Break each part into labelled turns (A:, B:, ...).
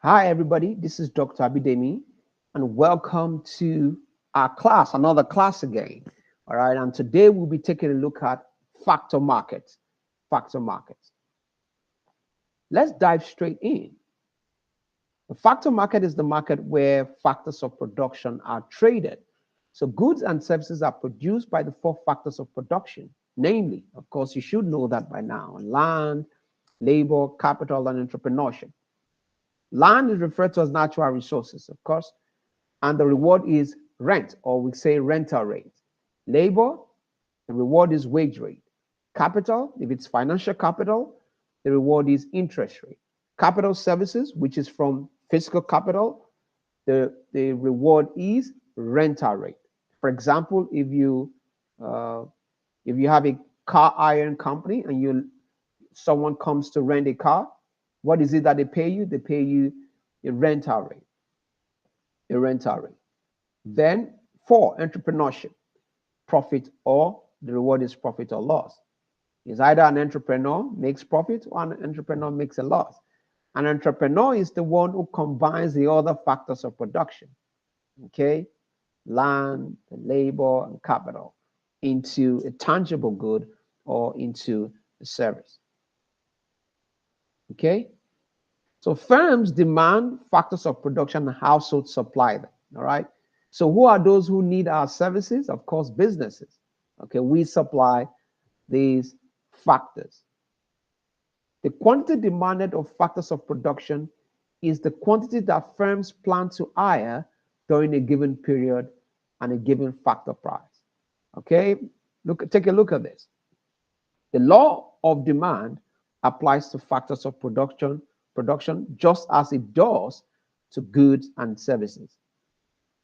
A: Hi, everybody. This is Dr. Abidemi, and welcome to our class, another class again. All right, and today we'll be taking a look at factor markets. Factor markets. Let's dive straight in. The factor market is the market where factors of production are traded. So, goods and services are produced by the four factors of production, namely, of course, you should know that by now: land, labor, capital, and entrepreneurship. Land is referred to as natural resources, of course, and the reward is rent, or we say rental rate. Labor, the reward is wage rate. Capital, if it's financial capital, the reward is interest rate. Capital services, which is from physical capital, the reward is rental rate. For example, if you have a car iron company and someone comes to rent a car, what is it that they pay you? They pay you a rental rate, a rental rate. Then four, entrepreneurship, profit or the reward is profit or loss. Is either an entrepreneur makes profit or an entrepreneur makes a loss. An entrepreneur is the one who combines the other factors of production, okay, land, labor, and capital, into a tangible good or into a service. Okay, so firms demand factors of production and households supply them. All right. So who are those who need our services? Of course, businesses. Okay, we supply these factors. The quantity demanded of factors of production is the quantity that firms plan to hire during a given period and a given factor price. Okay, take a look at this. The law of demand applies to factors of production just as it does to goods and services.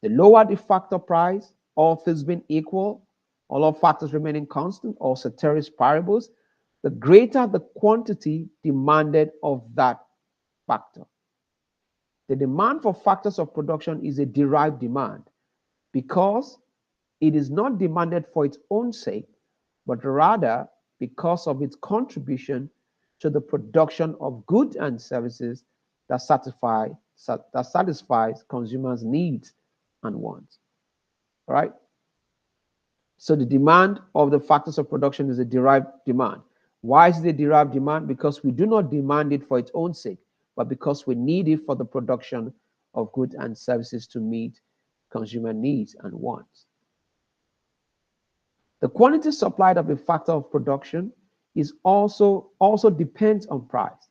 A: The lower the factor price, all things being equal, all of factors remaining constant, or ceteris paribus, the greater the quantity demanded of that factor. The demand for factors of production is a derived demand because it is not demanded for its own sake, but rather because of its contribution to the production of goods and services that satisfies consumers' needs and wants. All right? So the demand of the factors of production is a derived demand. Why is it a derived demand? Because we do not demand it for its own sake, but because we need it for the production of goods and services to meet consumer needs and wants. The quantity supplied of a factor of production is also depends on price.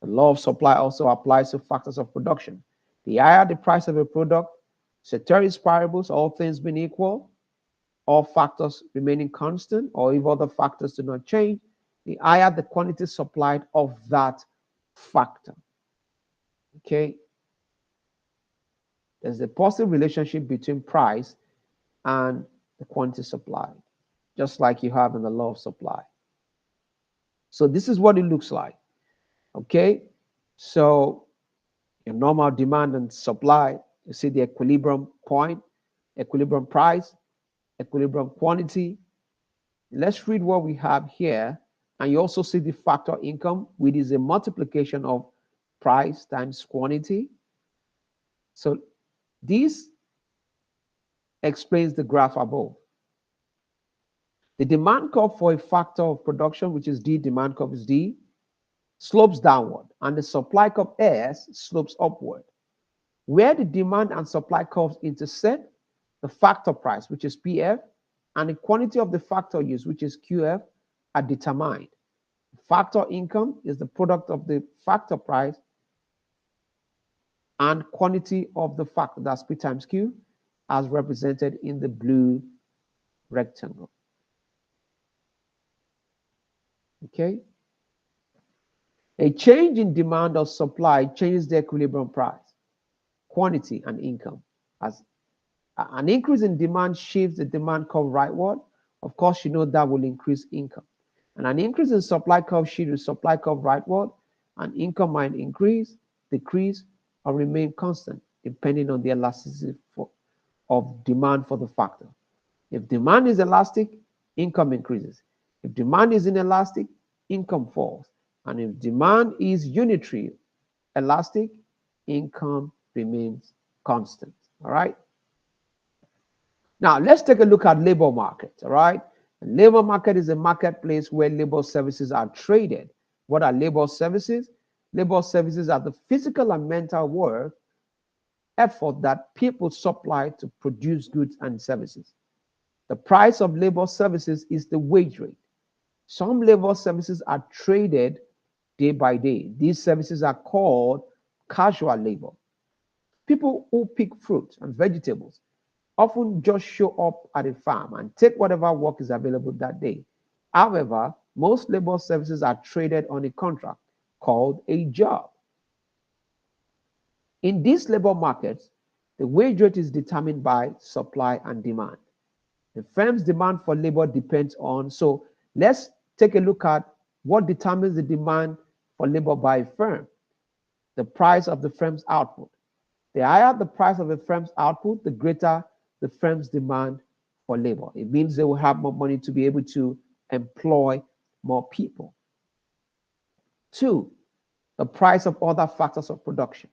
A: The law of supply also applies to factors of production. The higher the price of a product, ceteris paribus, all things being equal, all factors remaining constant, or if other factors do not change, the higher the quantity supplied of that factor. Okay? There's a positive relationship between price and the quantity supplied, just like you have in the law of supply. So this is what it looks like. Okay? So your normal demand and supply, you see the equilibrium point, equilibrium price, equilibrium quantity. Let's read what we have here. And you also see the factor income, which is a multiplication of price times quantity. So this explains the graph above. The demand curve for a factor of production, which is D, demand curve is D, slopes downward, and the supply curve S slopes upward. Where the demand and supply curves intersect, the factor price, which is PF, and the quantity of the factor used, which is QF, are determined. Factor income is the product of the factor price and quantity of the factor, that's P times Q, as represented in the blue rectangle. Okay? A change in demand or supply changes the equilibrium price, quantity, and income. As an increase in demand shifts the demand curve rightward, of course, you know that will increase income. And an increase in supply curve shifts the supply curve rightward, and income might increase, decrease, or remain constant, depending on the elasticity of demand for the factor. If demand is elastic, income increases. If demand is inelastic, income falls. And if demand is unitary, elastic, income remains constant. All right. Now let's take a look at labor market. All right. The labor market is a marketplace where labor services are traded. What are labor services? Labor services are the physical and mental work effort that people supply to produce goods and services. The price of labor services is the wage rate. Some labor services are traded day by day. These services are called casual labor. People who pick fruit and vegetables often just show up at a farm and take whatever work is available that day. However, most labor services are traded on a contract called a job. In these labor markets, the wage rate is determined by supply and demand. The firm's demand for labor depends on, so let's take a look at what determines the demand for labor by a firm. The price of the firm's output. The higher the price of a firm's output, the greater the firm's demand for labor. It means they will have more money to be able to employ more people. Two, the price of other factors of production.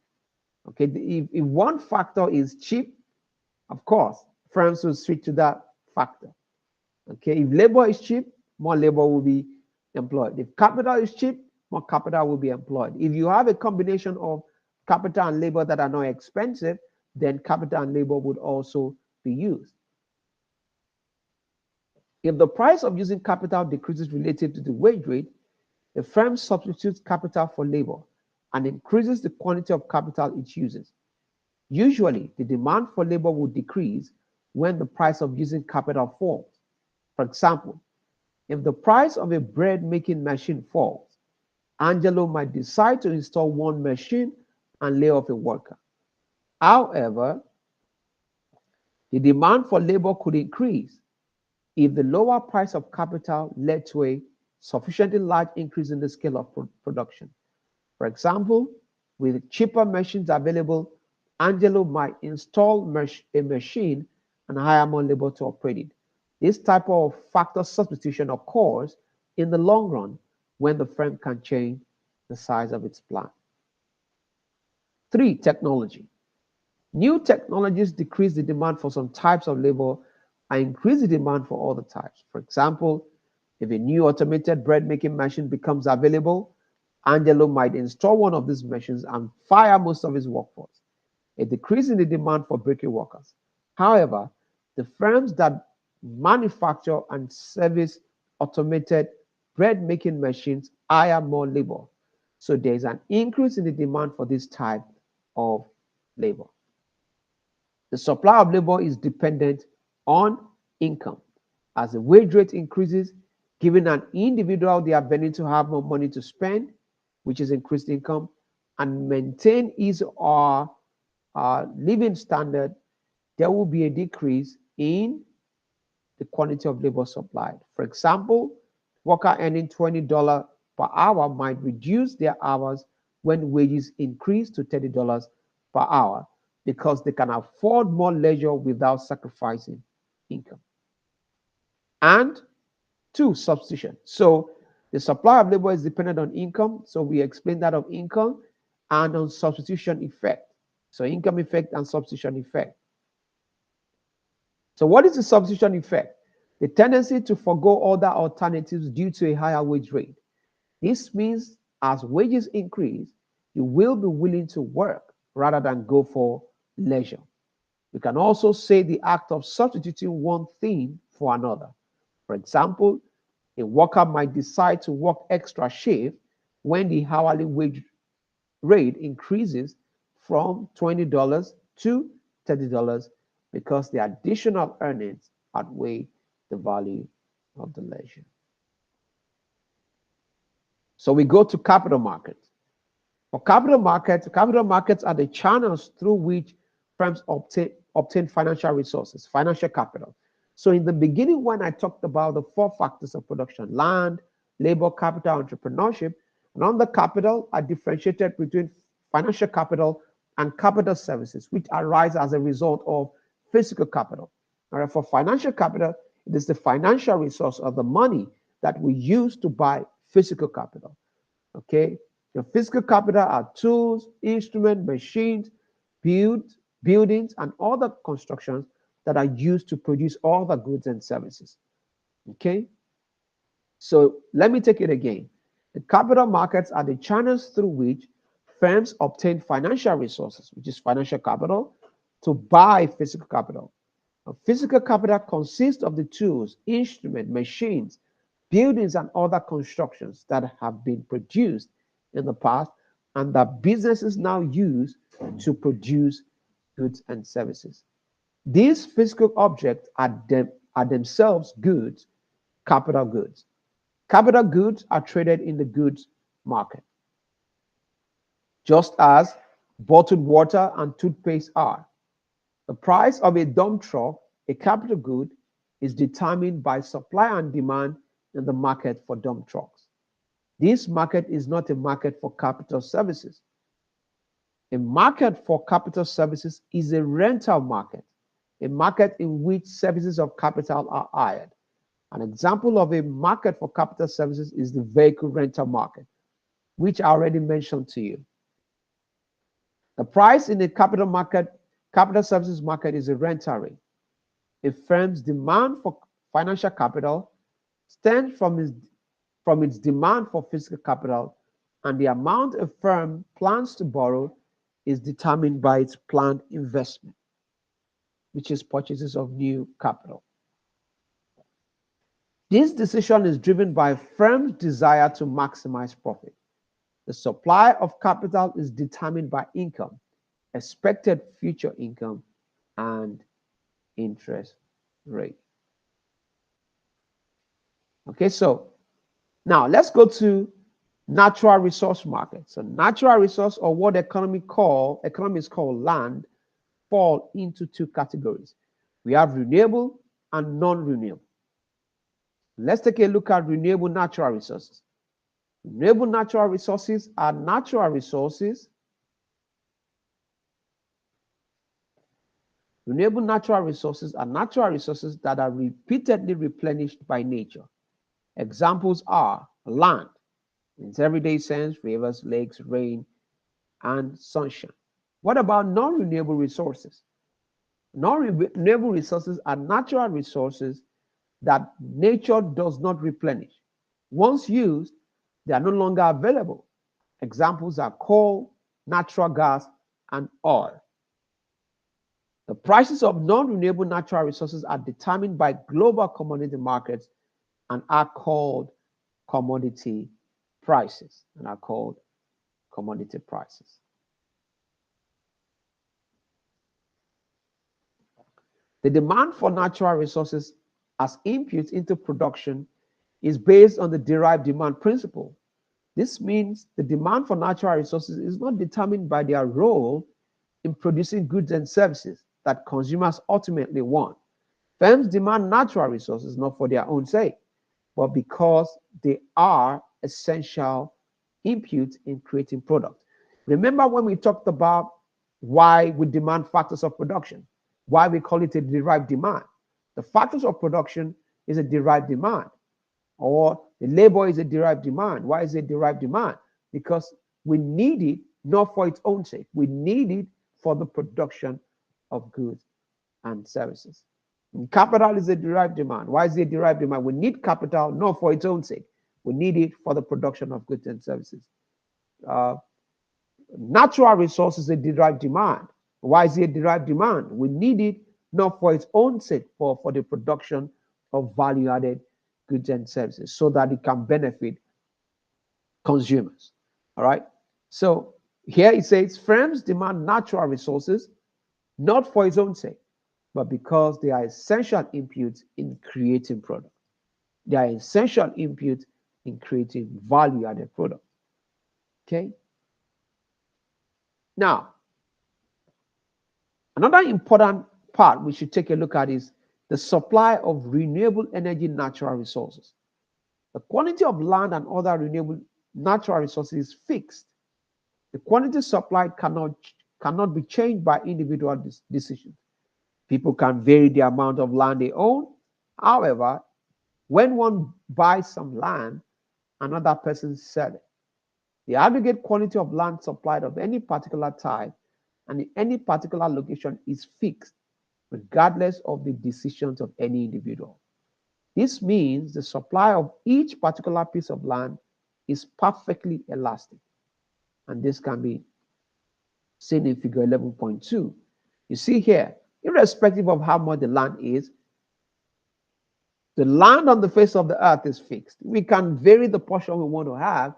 A: Okay, if one factor is cheap, of course, firms will switch to that factor. Okay, if labor is cheap, more labor will be employed. If capital is cheap, more capital will be employed. If you have a combination of capital and labor that are not expensive, then capital and labor would also be used. If the price of using capital decreases relative to the wage rate, the firm substitutes capital for labor and increases the quantity of capital it uses. Usually, the demand for labor will decrease when the price of using capital falls. For example, if the price of a bread making machine falls, Angelo might decide to install one machine and lay off a worker. However, the demand for labor could increase if the lower price of capital led to a sufficiently large increase in the scale of production. For example, with cheaper machines available, Angelo might install a machine and hire more labor to operate it. This type of factor substitution occurs in the long run when the firm can change the size of its plant. Three, technology. New technologies decrease the demand for some types of labor and increase the demand for other types. For example, if a new automated bread making machine becomes available, Angelo might install one of these machines and fire most of his workforce, a decrease in the demand for bakery workers. However, the firms that manufacture and service automated bread making machines hire more labor. So there is an increase in the demand for this type of labor. The supply of labor is dependent on income. As the wage rate increases, giving an individual the ability to have more money to spend, which is increased income, and maintain his or her living standard, there will be a decrease in the quantity of labor supplied. For example, worker earning $20 per hour might reduce their hours when wages increase to $30 per hour because they can afford more leisure without sacrificing income. And two, substitution. So the supply of labor is dependent on income. So we explained that of income and on substitution effect. So income effect and substitution effect. So what is the substitution effect? The tendency to forego other alternatives due to a higher wage rate. This means as wages increase, you will be willing to work rather than go for leisure. We can also say the act of substituting one thing for another. For example, a worker might decide to work extra shift when the hourly wage rate increases from $20 to $30 because the additional earnings outweigh the value of the leisure. So we go to capital markets. For capital markets are the channels through which firms obtain financial resources, financial capital. So in the beginning, when I talked about the four factors of production, land, labor, capital, entrepreneurship, and on the capital, I differentiated between financial capital and capital services, which arise as a result of physical capital. All right, for financial capital, it is the financial resource of the money that we use to buy physical capital. Okay, The physical capital are tools, instruments, machines, buildings, and other constructions that are used to produce all the goods and services. Okay? So let me take it again. The capital markets are the channels through which firms obtain financial resources, which is financial capital, to buy physical capital. Physical capital consists of the tools, instruments, machines, buildings, and other constructions that have been produced in the past and that businesses now use to produce goods and services. These physical objects are themselves goods, capital goods. Capital goods are traded in the goods market, just as bottled water and toothpaste are. The price of a dump truck, a capital good, is determined by supply and demand in the market for dump trucks. This market is not a market for capital services. A market for capital services is a rental market, a market in which services of capital are hired. An example of a market for capital services is the vehicle rental market, which I already mentioned to you. The price in the capital services market is a rental rate. A firm's demand for financial capital stems from its demand for physical capital, and the amount a firm plans to borrow is determined by its planned investment, which is purchases of new capital. This decision is driven by a firm's desire to maximize profit. The supply of capital is determined by income, expected future income, and interest rate. Okay, so now let's go to natural resource market. So natural resource, or what economists call land, fall into two categories. We have renewable and non-renewable. Let's take a look at renewable natural resources. Renewable natural resources are natural resources. Renewable natural resources are natural resources that are repeatedly replenished by nature. Examples are land, in its everyday sense, rivers, lakes, rain, and sunshine. What about non-renewable resources? Non-renewable resources are natural resources that nature does not replenish. Once used, they are no longer available. Examples are coal, natural gas, and oil. The prices of non-renewable natural resources are determined by global commodity markets and are called commodity prices. The demand for natural resources as inputs into production is based on the derived demand principle. This means the demand for natural resources is not determined by their role in producing goods and services that consumers ultimately want. Firms demand natural resources not for their own sake, but because they are essential inputs in creating products. Remember when we talked about why we demand factors of production, why we call it a derived demand. The factors of production is a derived demand, or the labor is a derived demand. Why is it derived demand? Because we need it not for its own sake. We need it for the production of goods and services. And capital is a derived demand. Why is it derived demand? We need capital not for its own sake. We need it for the production of goods and services. Natural resources is a derived demand. Why is it a derived demand? We need it not for its own sake, for the production of value-added goods and services so that it can benefit consumers. All right. So here it says firms demand natural resources not for its own sake, but because they are essential inputs in creating products. They are essential inputs in creating value-added products. Okay. Now, another important part we should take a look at is the supply of renewable energy natural resources. The quantity of land and other renewable natural resources is fixed. The quantity supplied cannot be changed by individual decisions. People can vary the amount of land they own. However, when one buys some land, another person sells it. The aggregate quantity of land supplied of any particular type and in any particular location is fixed, regardless of the decisions of any individual. This means the supply of each particular piece of land is perfectly elastic. And this can be seen in figure 11.2. You see here, irrespective of how much the land is, the land on the face of the earth is fixed. We can vary the portion we want to have,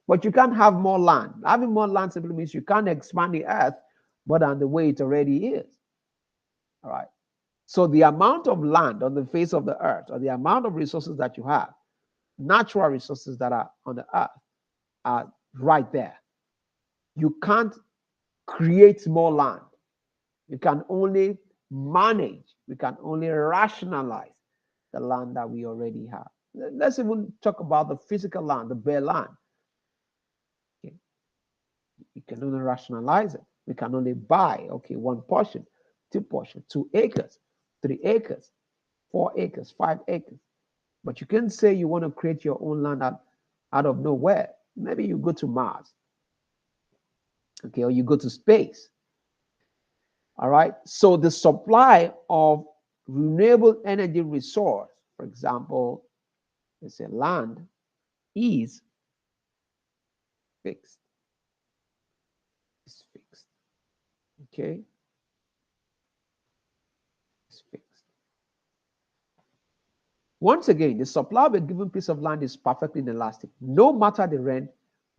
A: but you can't have more land. Having more land simply means you can't expand the earth more than the way it already is. All right. So the amount of land on the face of the earth, or the amount of resources that you have, natural resources that are on the earth, are right there. You can't create more land. You can only manage, we can only rationalize the land that we already have. Let's even talk about the physical land, the bare land. Okay. We can only rationalize it. We can only buy, okay, 1 portion, 2 portions, 2 acres, 3 acres, 4 acres, 5 acres. But you can say you want to create your own land out of nowhere. Maybe you go to Mars, okay, or you go to space. All right. So the supply of renewable energy resource, for example, let's say land, is fixed. It's fixed. Okay. It's fixed. Once again, the supply of a given piece of land is perfectly inelastic. No matter the rent,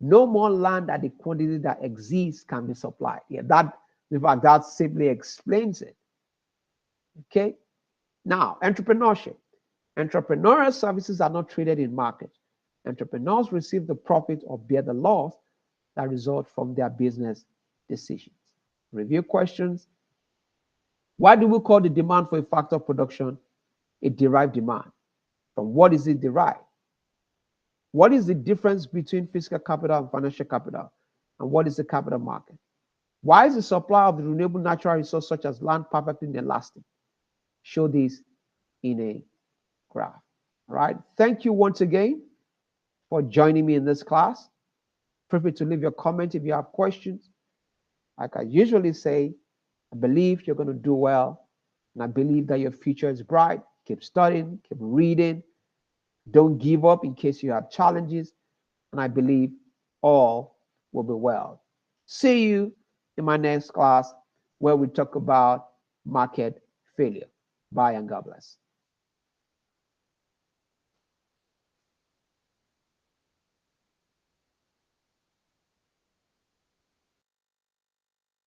A: no more land at the quantity that exists can be supplied. Yeah, that, in fact, that simply explains it. Okay. Now, entrepreneurship. Entrepreneurial services are not traded in markets. Entrepreneurs receive the profit or bear the loss that result from their business decisions. Review questions. Why do we call the demand for a factor of production a derived demand? From what is it derived? What is the difference between physical capital and financial capital? And what is the capital market? Why is the supply of the renewable natural resource such as land perfectly inelastic? Show this in a graph. All right. Thank you once again for joining me in this class. Feel free to leave your comment if you have questions. Like I usually say, I believe you're going to do well, and I believe that your future is bright. Keep studying, keep reading. Don't give up in case you have challenges, and I believe all will be well. See you in my next class where we talk about market failure. Bye and God bless.